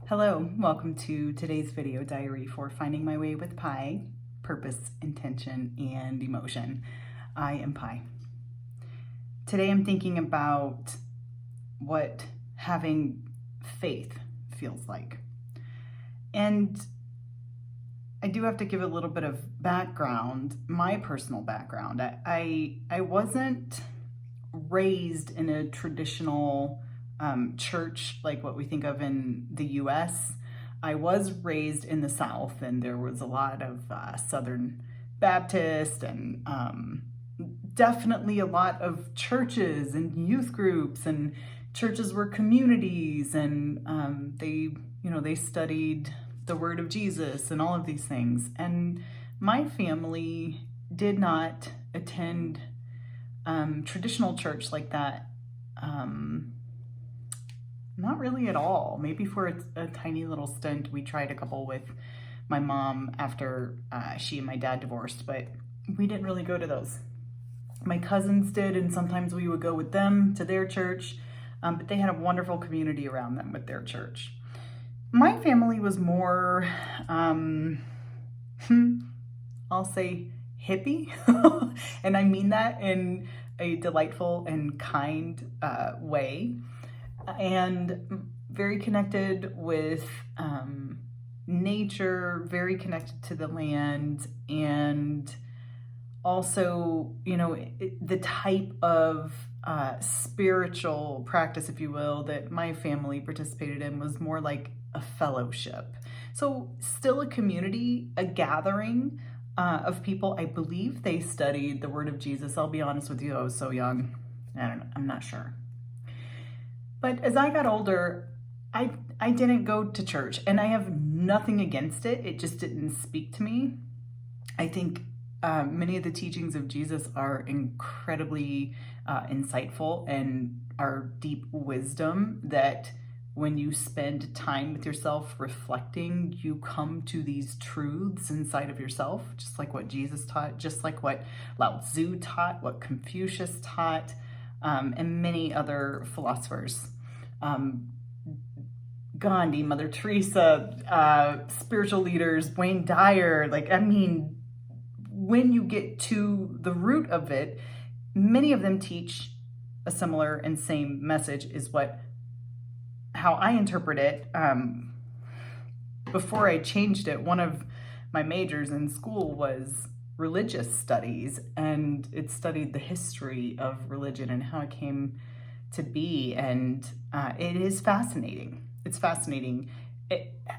Hello, welcome to today's video diary for Finding My Way with Pi, Purpose, Intention, and Emotion. I am Pi. Today I'm thinking about what having faith feels like. And I do have to give a little bit of background, my personal background. I wasn't raised in a traditional church like what we think of in the US. I was raised in the South, and there was a lot of Southern Baptist and definitely a lot of churches and youth groups, and churches were communities, and they studied the word of Jesus and all of these things. And my family did not attend traditional church like that. Not really at all. Maybe for a tiny little stint, we tried a couple with my mom after she and my dad divorced, but we didn't really go to those. My cousins did, and sometimes we would go with them to their church, but they had a wonderful community around them with their church. My family was more, I'll say hippie, and I mean that in a delightful and kind way. And very connected with nature, very connected to the land, and also, the type of spiritual practice, if you will, that my family participated in was more like a fellowship. So still a community, a gathering of people. I believe they studied the word of Jesus. I'll be honest with you, I was so young. I'm not sure. But as I got older, I didn't go to church, and I have nothing against it. It just didn't speak to me. I think many of the teachings of Jesus are incredibly insightful and are deep wisdom that when you spend time with yourself reflecting, you come to these truths inside of yourself, just like what Jesus taught, just like what Lao Tzu taught, what Confucius taught, and many other philosophers. Gandhi, Mother Teresa, spiritual leaders, Wayne Dyer. When you get to the root of it, many of them teach a similar and same message, is how I interpret it. Before I changed it, one of my majors in school was religious studies, and it studied the history of religion and how it came to be. And it is fascinating. It's fascinating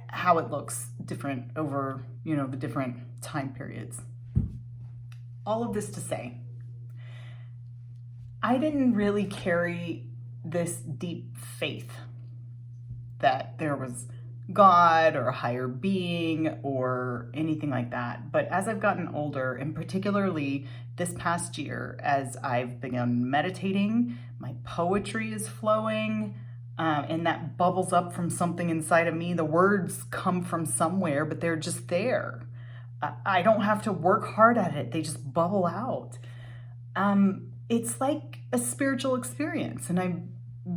how it looks different over, the different time periods. All of this to say, I didn't really carry this deep faith that there was God or a higher being or anything like that. But as I've gotten older, and particularly this past year, as I've begun meditating, my poetry is flowing, and that bubbles up from something inside of me. The words come from somewhere, but they're just there. I don't have to work hard at it. They just bubble out. It's like a spiritual experience, and I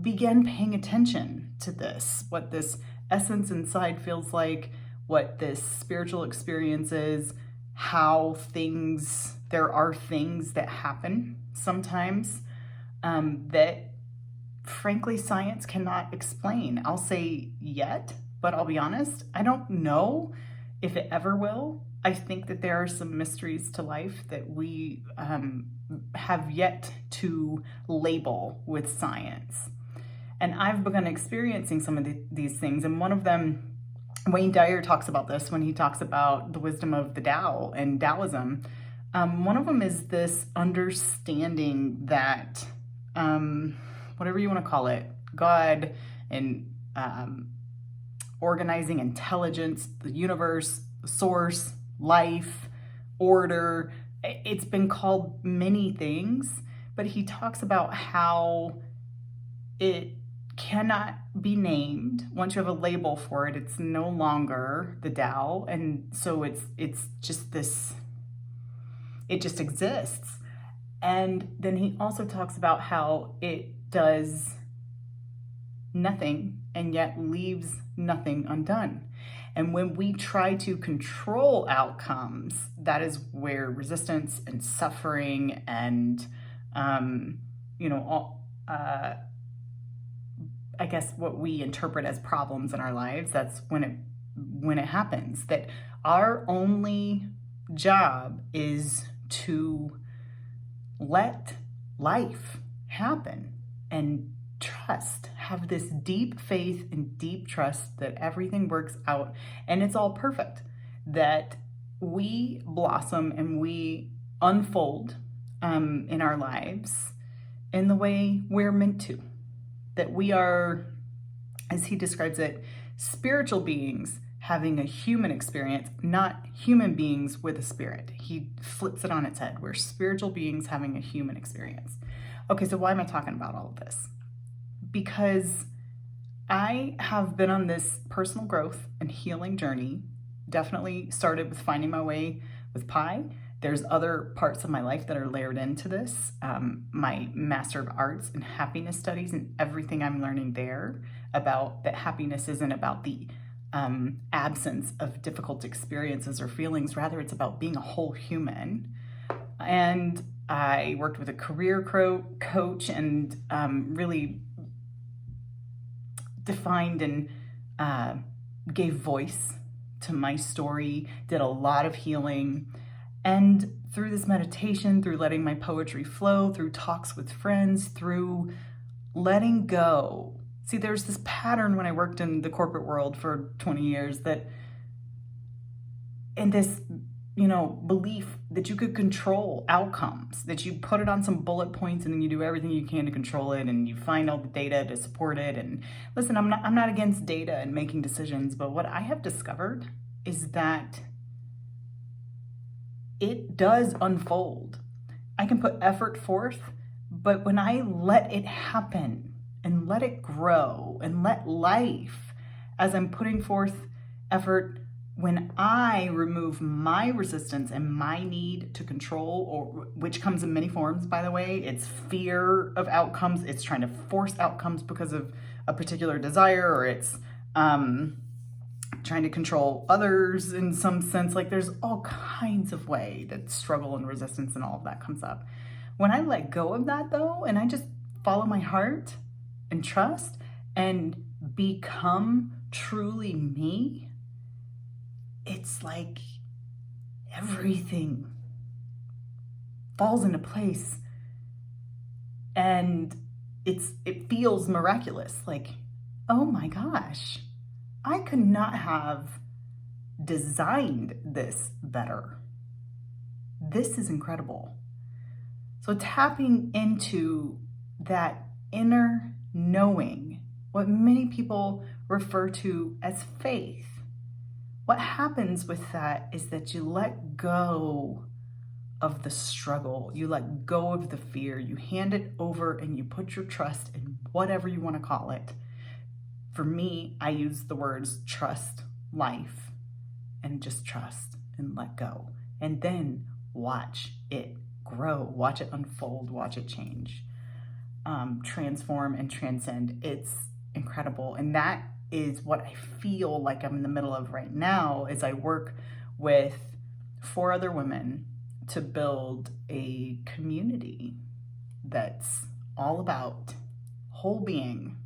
began paying attention to this, what this essence inside feels like, what this spiritual experience is, how there are things that happen sometimes that frankly science cannot explain. I'll say yet, but I'll be honest, I don't know if it ever will. I think that there are some mysteries to life that we have yet to label with science. And I've begun experiencing some of these things. And one of them, Wayne Dyer talks about this when he talks about the wisdom of the Tao and Taoism. One of them is this understanding that, whatever you want to call it, God and organizing intelligence, the universe, source, life, order. It's been called many things, but he talks about how it cannot be named. Once you have a label for it, it's no longer the Tao. And so it's just this, it just exists. And then he also talks about how it does nothing and yet leaves nothing undone. And when we try to control outcomes, that is where resistance and suffering and, I guess what we interpret as problems in our lives, that's when it happens. That our only job is to let life happen and have this deep faith and deep trust that everything works out and it's all perfect, that we blossom and we unfold in our lives in the way we're meant to, that we are, as he describes it, spiritual beings having a human experience, not human beings with a spirit. He flips it on its head. We're spiritual beings having a human experience. Okay, so why am I talking about all of this? Because I have been on this personal growth and healing journey. Definitely started with finding my way with Pi. There's other parts of my life that are layered into this. My Master of Arts and Happiness Studies and everything I'm learning there about that happiness isn't about the absence of difficult experiences or feelings. Rather, it's about being a whole human. And I worked with a career coach and really defined and gave voice to my story, did a lot of healing. And through this meditation, through letting my poetry flow, through talks with friends, through letting go. See, there's this pattern when I worked in the corporate world for 20 years that, in this, belief that you could control outcomes, that you put it on some bullet points and then you do everything you can to control it and you find all the data to support it. And listen, I'm not against data and making decisions, but what I have discovered is that it does unfold. I can put effort forth, but when I let it happen and let it grow and let life, as I'm putting forth effort, when I remove my resistance and my need to control, or which comes in many forms, by the way, it's fear of outcomes, it's trying to force outcomes because of a particular desire, or it's trying to control others in some sense. Like, there's all kinds of way that struggle and resistance and all of that comes up. When I let go of that, though, and I just follow my heart and trust and become truly me, it's like everything falls into place and it feels miraculous. Like, oh my gosh, I could not have designed this better. This is incredible. So tapping into that inner knowing, what many people refer to as faith. What happens with that is that you let go of the struggle. You let go of the fear. You hand it over and you put your trust in whatever you want to call it. For me, I use the words trust life and just trust and let go. And then watch it grow, watch it unfold, watch it change, transform and transcend. It's incredible. And that is what I feel like I'm in the middle of right now, as I work with 4 other women to build a community that's all about whole being,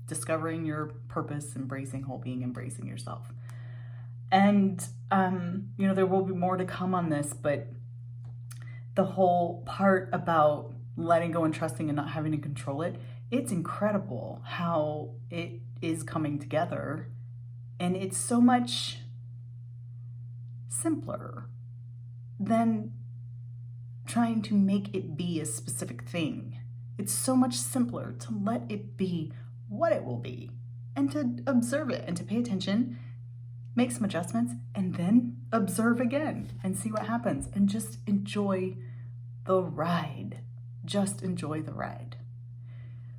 discovering your purpose, embracing whole being, embracing yourself. And, there will be more to come on this, but the whole part about letting go and trusting and not having to control it, it's incredible how it is coming together. And it's so much simpler than trying to make it be a specific thing. It's so much simpler to let it be what it will be and to observe it and to pay attention, make some adjustments, and then observe again and see what happens and just enjoy the ride. Just enjoy the ride.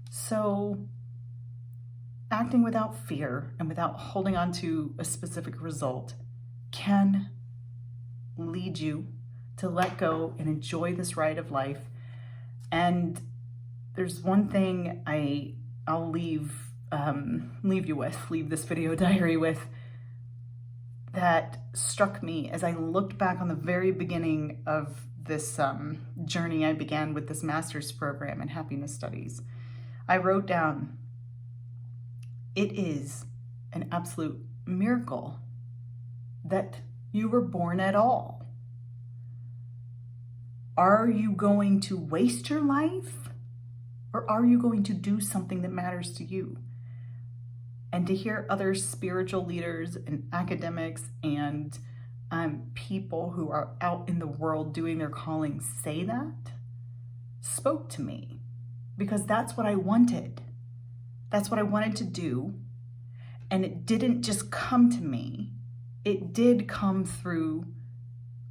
So acting without fear and without holding on to a specific result can lead you to let go and enjoy this ride of life. And there's one thing I'll leave leave this video diary with, that struck me as I looked back on the very beginning of this journey I began with this master's program in happiness studies. I wrote down, it is an absolute miracle that you were born at all. Are you going to waste your life, or are you going to do something that matters to you? And to hear other spiritual leaders and academics and people who are out in the world doing their calling say that spoke to me, because that's what I wanted. That's what I wanted to do. And it didn't just come to me. It did come through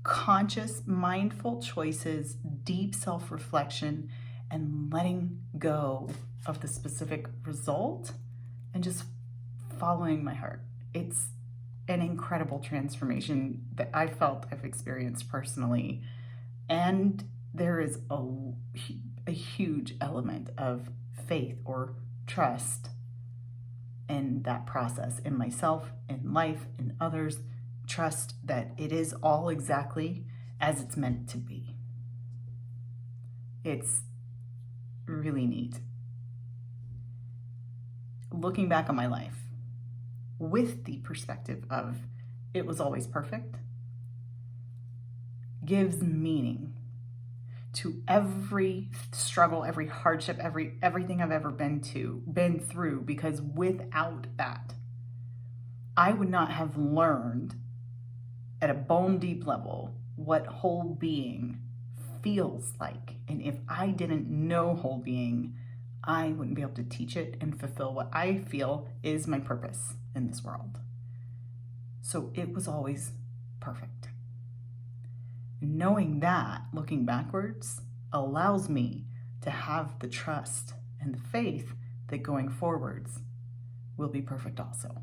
conscious, mindful choices, deep self-reflection, and letting go of the specific result and just following my heart. It's an incredible transformation that I felt I've experienced personally. And there is a huge element of faith or trust in that process, in myself, in life, in others. Trust that it is all exactly as it's meant to be. It's really neat. Looking back on my life with the perspective of it was always perfect gives meaning to every struggle, every hardship, everything I've ever been through, because without that, I would not have learned at a bone deep level what whole being feels like. And if I didn't know whole being, I wouldn't be able to teach it and fulfill what I feel is my purpose in this world. So it was always perfect. Knowing that, looking backwards, allows me to have the trust and the faith that going forwards will be perfect also.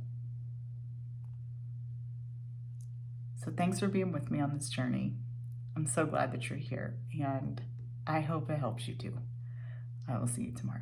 So thanks for being with me on this journey. I'm so glad that you're here, and I hope it helps you too. I will see you tomorrow.